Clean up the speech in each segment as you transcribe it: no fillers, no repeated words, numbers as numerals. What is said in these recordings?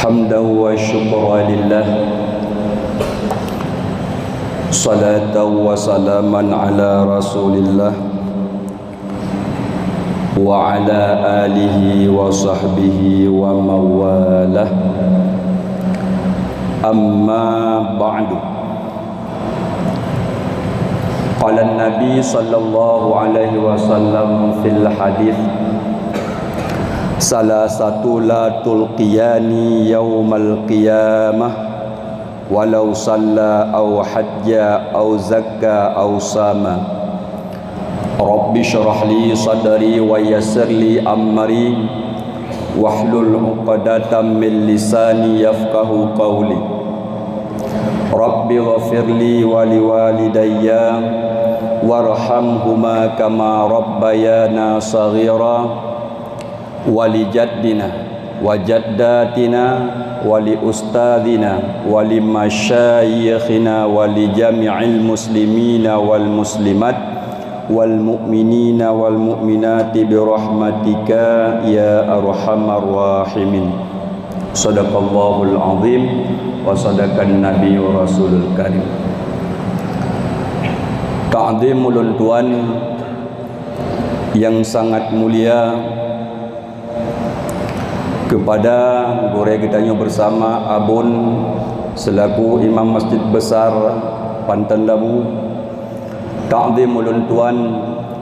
حمدا وشكرا لله صلاة وسلاما على رسول الله وعلى آله وصحبه ومن والاه أما بعد قال النبي صلى الله عليه وسلم في الحديث salasatu la tulqiyani yaumal qiyamah walau salla au hajja au zakka au sama. Rabbi syrah li sadri wa yassir li amri wahlul 'uqdatam min lisani yafqahu qawli. Rabbi ghafirli wa liwalidayya warhamhuma kama rabbayana saghira wali jaddina wa jaddatina wali ustadina wali masyayikhina wali jami'il muslimina wal muslimat wal mu'minina wal mu'minati birahmatika ya arhamar rahimin. Sadaqallahul azim wa sadaqan nabiyyu rasulul karim. Ta'zimul tuan yang sangat mulia kepada gore kitanya bersama Abun selaku Imam Masjid Besar Pantan Labu. Ta'zimul tuan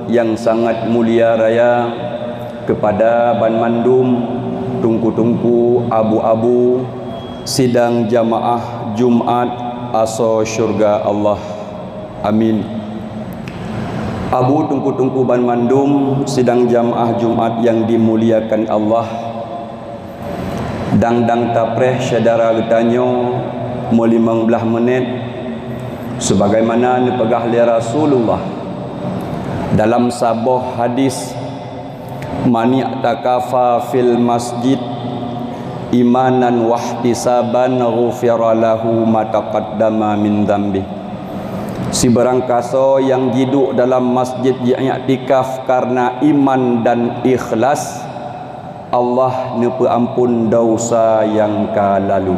yang sangat mulia raya kepada Ban Mandum, tungku-tungku, abu-abu sidang jamaah Jumat aso syurga Allah. Amin. Abu tungku-tungku Ban Mandum sidang jamaah Jumat yang dimuliakan Allah. Dang tapreh syadara getanyo mo 15 menit sebagaimana dipegah oleh Rasulullah dalam sabah hadis mani takafa fil masjid imanan wahtisaban ghufira lahu ma taqaddama min dzambi. Si barangkaso yang hidup dalam masjid yang i'tikaf karena iman dan ikhlas, Allah nepe ampun dosa yang kalalu.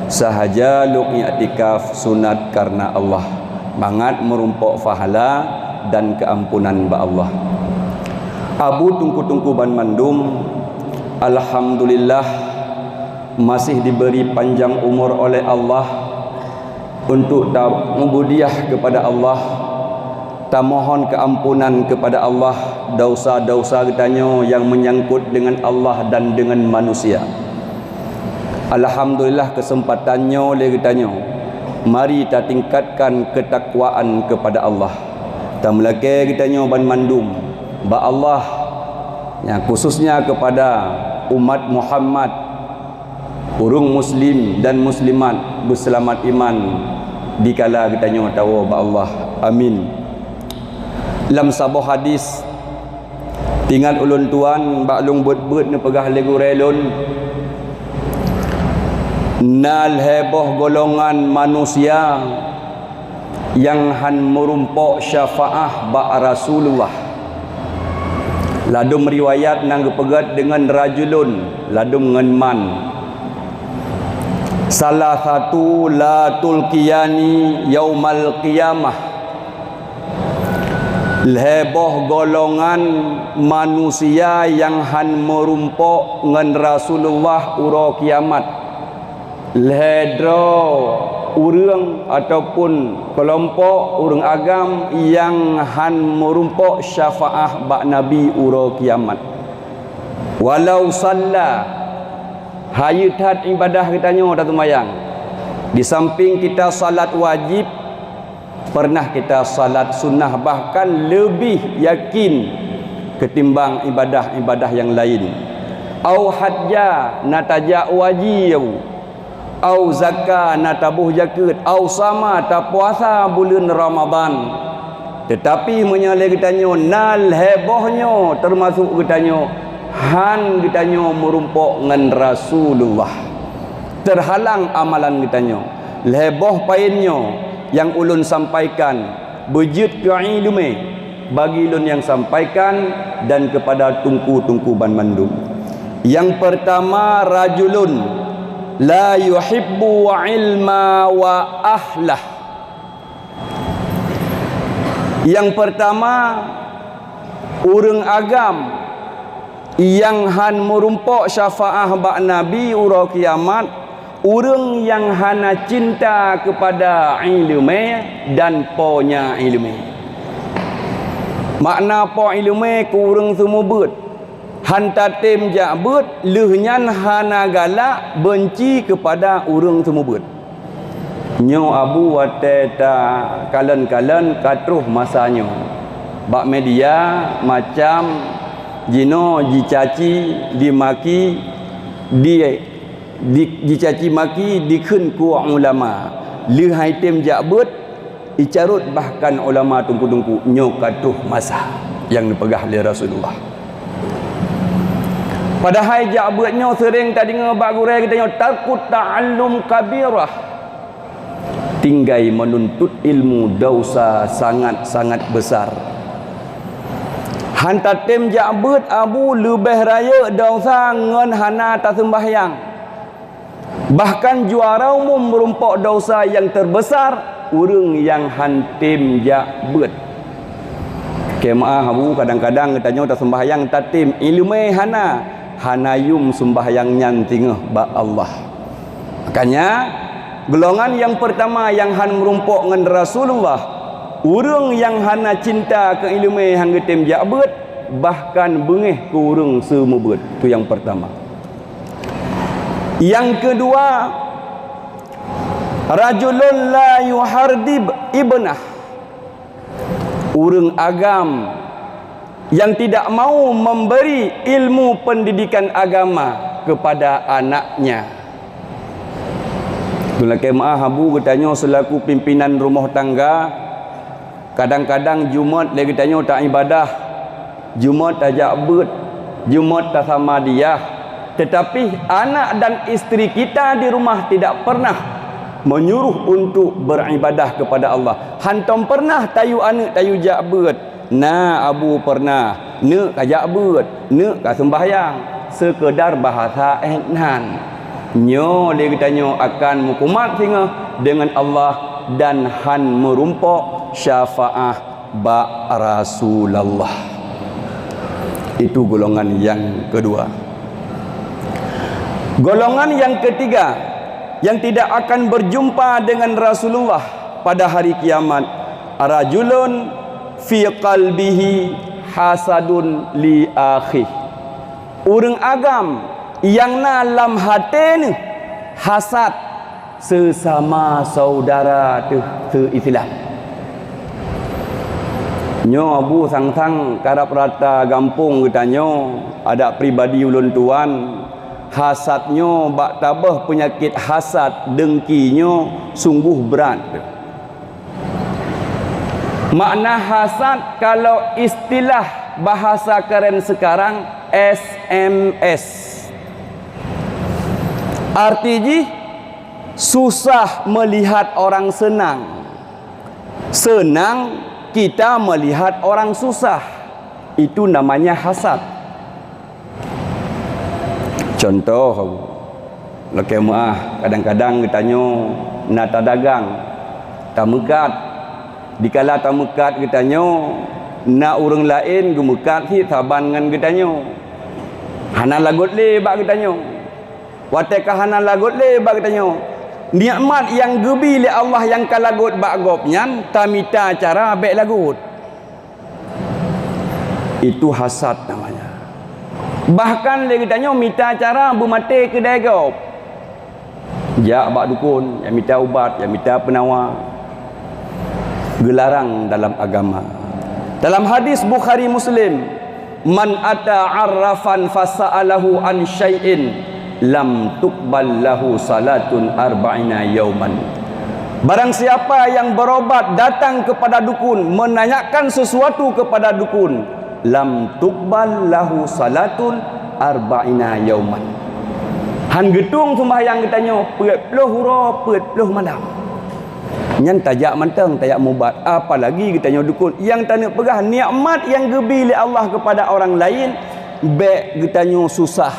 Sahaja luk i'tikaf sunat karena Allah, mangat merumpok fahala dan keampunan ba Allah. Abu tungku-tungku Ban Mandum, alhamdulillah masih diberi panjang umur oleh Allah untuk mubudiah kepada Allah, tak mohon keampunan kepada Allah dosa-dosa kitanya yang menyangkut dengan Allah dan dengan manusia. Alhamdulillah kesempatannya oleh kitanya, mari kita tingkatkan ketakwaan kepada Allah. Tak melake kitanya Ban Mandum ba Allah yang khususnya kepada umat Muhammad, urung muslim dan muslimat berselamat iman dikala kitanya tahu ba Allah. Amin. Dalam sabah hadis tinggal ulun tuan baklung bet-bet ni pegah legu relon nal heboh golongan manusia yang han merumpok syafaah ba Rasulullah. Ladum riwayat nang pegat dengan rajulun ladum ngan man salah satu la tulqiyani yaumal qiyamah. Leboh golongan manusia yang han merumpok ngan Rasulullah uro kiamat. Ledro urang ataupun kelompok urang agam yang han merumpok syafaah bak Nabi uro kiamat. Walau salla hayat ibadah kitanya dah tumayang. Di samping kita salat wajib, pernah kita salat sunnah, bahkan lebih yakin ketimbang ibadah-ibadah yang lain. Au hajja nataja wajib, au zakah natabuh zakat, au sama ta puasa bulan Ramadan. Tetapi menyalih kitanya nal hebohnya termasuk kitanya han kitanya merumpok ngan Rasulullah. Terhalang amalan kitanya. Heboh painnya yang ulun sampaikan bejit ka'ilume bagi ulun yang sampaikan dan kepada tungku-tungku Ban Mandum. Yang pertama, rajulun la yuhibbu ilma wa ahlah. Yang pertama, urang agam yang han merumpok syafaah bak Nabi ura kiamat, urang yang hana cinta kepada ilmu dan ponya ilmu. Makna po ilmu ku urang semua bet. Han tatim jak bet, lehnyan hana galak benci kepada urang semua bet. Nyo abu wateta kalen-kalen katruh masanya. Bak media macam jino dicaci, dimaki, dicaci maki dikhen ku ulama. Lehai tem jak bet icarut bahkan ulama tungku-tungku nyo katruh masa yang dipegah oleh Rasulullah. Padahal jak betnyo sering tadi ngebak gurai kita nyo takut ta'allum kabirah. Tinggai menuntut ilmu dosa sangat-sangat besar. Hantar tem jabut abu lebih raya dosa ngan hana tak sembahyang. Bahkan juara umum merumpok dosa yang terbesar urang yang hantim jabut. Kemaah abu kadang-kadang katanya tak sembahyang tatim ilmu hanayum sembahyang nyantingah ba Allah. Makanya golongan yang pertama yang han merumpok dengan Rasulullah, urang yang hana cinta ke ilmu hang getem jabut, bahkan bengih ke urang semua bet. Itu yang pertama. Yang kedua, rajulun la yuhardib ibnah, urang agam yang tidak mau memberi ilmu pendidikan agama kepada anaknya. Itulah kemaah abu katanya selaku pimpinan rumah tangga, kadang-kadang Jumat lagi tanya tak ibadah, Jumat ajak bet, Jumat tak sama dia, tetapi anak dan isteri kita di rumah tidak pernah menyuruh untuk beribadah kepada Allah. Hantam pernah tayu anak tayu jak bet, nah abu pernah nak ajak bet, nak ka sembahyang, sekedar bahasa enan. Nyo dia katanya akan mukumat singa dengan Allah dan han merumpok syafaah ba Rasulullah. Itu golongan yang kedua. Golongan yang ketiga yang tidak akan berjumpa dengan Rasulullah pada hari kiamat, rajulun fi qalbihi hasadun li akhi. Urang agam yang dalam hati ni hasad sesama saudara tu se-Islam. Nyo abu sang-sang karap rata gampung katanya ada pribadi ulun tuan hasadnyo bak tabah penyakit hasad dengkinyo sungguh berat. Makna hasad kalau istilah bahasa keren sekarang SMS. Artinya susah melihat orang senang, senang kita melihat orang susah. Itu namanya hasad. Contoh, lekemaah kadang-kadang katanya nata dagang tamekat, dikala tamekat katanya nak orang lain gemekat hi saban ngan katanya hana lagut le bak katanya watai kahana lagut le bak katanya nikmat yang gebi le Allah yang kalagut bak gopnyan tamita cara baik lagut. Itu hasad namanya. Bahkan le katanya minta cara bermati kedai gop. Jak bak dukun, yang minta ubat, yang minta penawar. Gelarang dalam agama. Dalam hadis Bukhari Muslim, man ata arrafan fasa'alahu an syai'in lam tuqbal lahu salatun arba'ina yauman. Barang siapa yang berobat datang kepada dukun menanyakan sesuatu kepada dukun, lam tuqbal lahu salatun arba'ina yauman. Han getung sembahyang katanya 40 hura 40 malam. Nyan tajak mantang tajak mubat, apalagi katanya dukun yang tanya pegah nikmat yang gebi oleh Allah kepada orang lain baik katanya susah.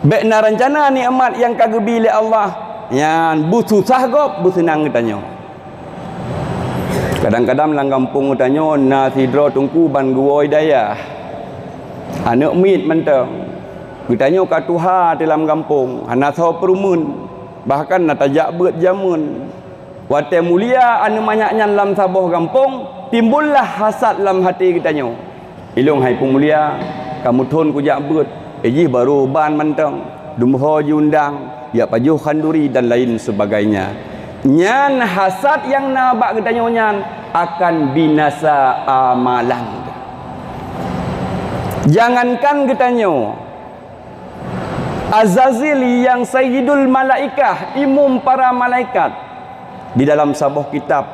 Bekna rencana nikmat yang kagebi oleh Allah yang butuh sahgop busenang tanya. Kadang-kadang lang kampung tanya na tidro tungku ban gua hidayah. Anak mit mentang. Tanya kat Tuhan dalam kampung, ana tho perumun. Bahkan na tajak beut jamun. Wate mulia anu manyaknya dalam saboh kampung, timbullah hasad dalam hati kitanya. Ilung hai pun mulia, kamu thon ku jak beut. Eji baru ban mentang, dumho diundang, ya pajuh khanduri dan lain sebagainya. Nyan hasad yang nabak ketanya nyan akan binasa amalan. Jangankan ketanya Azazil yang sayyidul malaikah, imum para malaikat, di dalam sebuah kitab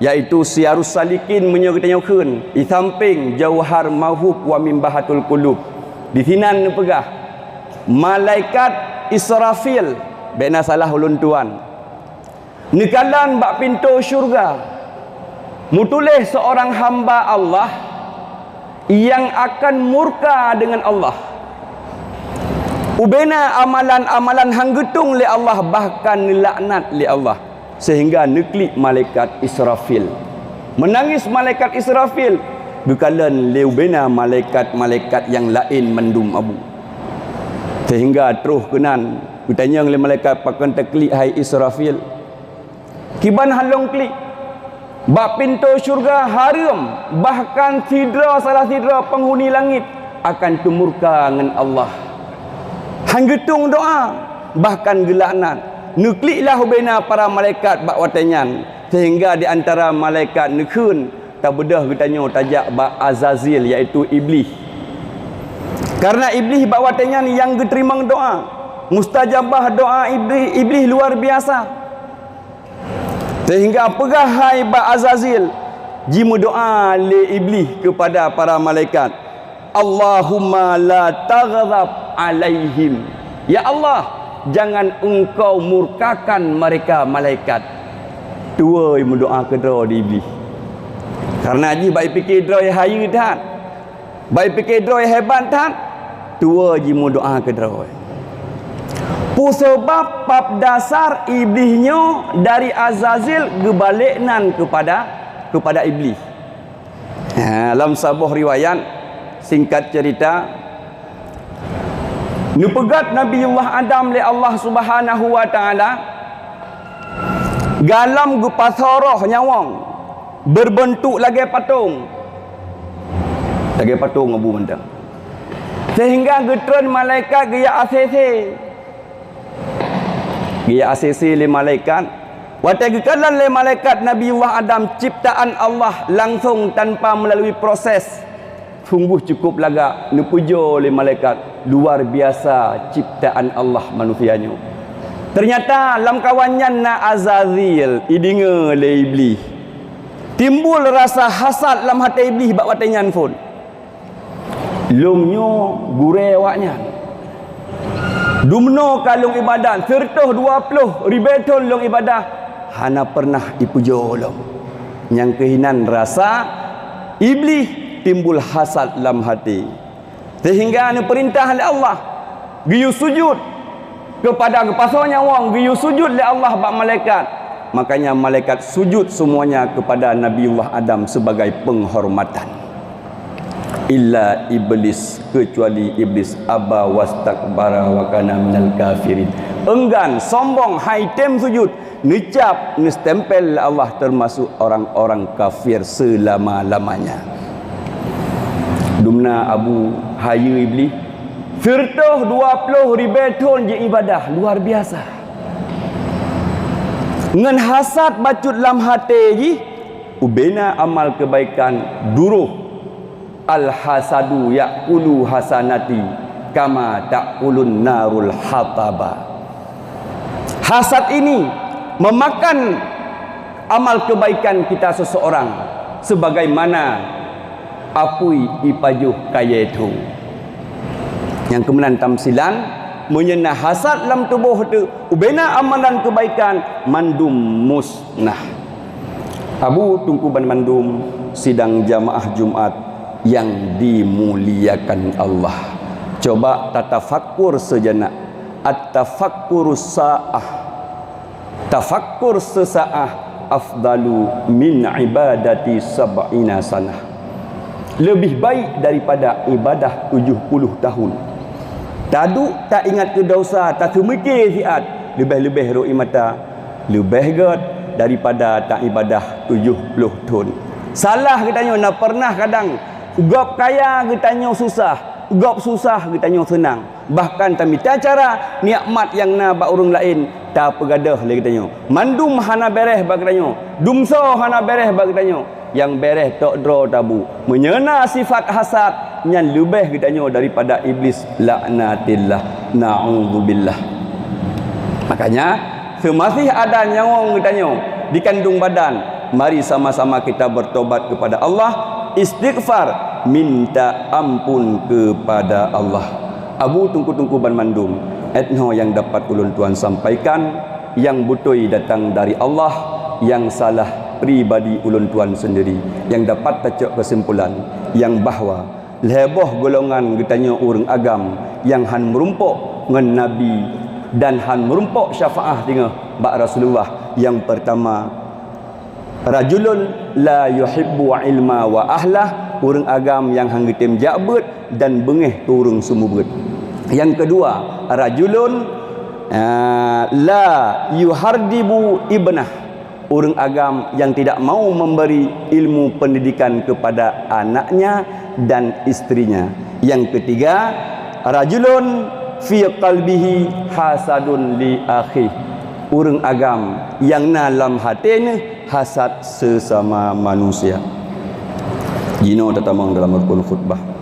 yaitu Syiarus Salikin menyekeun di samping Jauhar Mauhub wa Mimbahatul Qulub. Di sinan pegah malaikat Israfil bena salah ulun tuan nikalan bak pintu syurga mutulih seorang hamba Allah yang akan murka dengan Allah. Ubena amalan-amalan hanggetung li Allah, bahkan nilaknat li Allah, sehingga neklik malaikat Israfil. Menangis malaikat Israfil bekalan li ubena malaikat-malaikat yang lain mendum abu. Sehingga terus kenan bertanya oleh malaikat pakan teklik hai Israfil. Kiban halong klik bak pintu syurga haram, bahkan sidra salah sidra penghuni langit akan tumurka dengan Allah. Hanggetung doa, bahkan gelaknan. Nukliklah hubena para malaikat bak watanyan, sehingga di antara malaikat nekun tak bedah ketanya tajak bak Azazil, iaitu iblis. Karena iblis bak watanyan yang keterima doa, mustajabah doa iblis luar biasa. Sehingga pegah hai bak Azazil jimu doa li iblis kepada para malaikat, Allahumma la taghdab alaihim. Ya Allah, jangan engkau murkakan mereka malaikat. Tua yang mendoa kedra di iblis. Karena ji baik fikir dra yang hayu tak, baik fikir dra yang hebat tak, tua ji mendoa kedra. Sebab bab dasar iblisnya dari Azazil gebaliknan kepada iblis. Dalam sebuah riwayat singkat cerita, nupegat Nabiullah Adam li Allah Subhanahu wa taala galam gupasoroh nyawang berbentuk lagi patung abu mendang, sehingga getron malaikat gaya ACC li malaikat watagikalan li malaikat Nabiullah Adam ciptaan Allah langsung tanpa melalui proses. Sungguh cukup laga nupujo oleh malaikat, luar biasa ciptaan Allah manusianya. Ternyata lam kawannya na Azazil idinga le iblis. Timbul rasa hasad lam hati iblis bak watanyan pun. Lomnyo gure waknya. Dumno kalung ibadat sertoh 20 ribeton long ibadah hana pernah dipujo long. Yang kehinan rasa iblis timbul hasad dalam hati, sehingga anu perintah oleh Allah giyu sujud kepada kepasonya wang, giyu sujud oleh Allah bak malaikat. Makanya malaikat sujud semuanya kepada Nabiullah Adam sebagai penghormatan. Illa iblis, kecuali iblis aba wastakbara wa kana minal kafirin. Enggan, sombong, haitem sujud, necap, nestempel Allah termasuk orang-orang kafir selama-lamanya. Dumna Abu Hayu iblis firtoh 20 ribeton je ibadah, luar biasa. Ngan hasad bacut lam hati ji ubena amal kebaikan duruh. Al hasadu yaqulu hasanati kama taqulun narul hataba. Hasad ini memakan amal kebaikan kita seseorang sebagaimana apui ipajuh kaya itu. Yang kemudian tamsilan menyenah hasad dalam tubuh itu ubena amalan kebaikan mandum musnah. Abu Tungkuban Mandum sidang jamaah Jumat yang dimuliakan Allah. Coba tatafakkur sejenak. At-tafakkur sa'ah. Tafakkur sesaah afdalu min ibadati sab'ina sanah. Lebih baik daripada ibadah 70 tahun. Tadu tak ingat ke dosa, tak termikir siat. Lebih-lebih roi mata. Lebih god daripada tak ibadah 70 tahun. Salah katanya, nak pernah kadang gop kaya katanya susah, gop susah katanya senang. Bahkan kami tak cara nikmat yang na bak orang lain tak pegadah lagi katanya. Mandum hana bereh bak katanya. Dumso hana bereh bak katanya. Yang bereh tok dro tabu. Menyena sifat hasad yang lebih katanya daripada iblis, laknatillah, na'udzubillah. Makanya semasih ada nyawa katanya di kandung badan, mari sama-sama kita bertobat kepada Allah, istighfar, minta ampun kepada Allah. Abu tungku-tungku ban mandum etno yang dapat ulun tuan sampaikan, yang butoi datang dari Allah, yang salah pribadi ulun tuan sendiri. Yang dapat tacok kesimpulan yang bahawa leboh golongan getanya urang agam yang han merumpuk ngan nabi dan han merumpuk syafaah dengan bak Rasulullah. Yang pertama, rajulun la yuhibbu ilma wa ahlah, urang agam yang hang getem jabut dan bengeh turung sumubut. Yang kedua, rajulun la yuhardibu ibnah, urang agam yang tidak mau memberi ilmu pendidikan kepada anaknya dan istrinya. Yang ketiga, rajulun fi qalbihi hasadun li akhi, urang agam yang dalam hatinya hasad sesama manusia. Gino tatamang dalam rukun khutbah.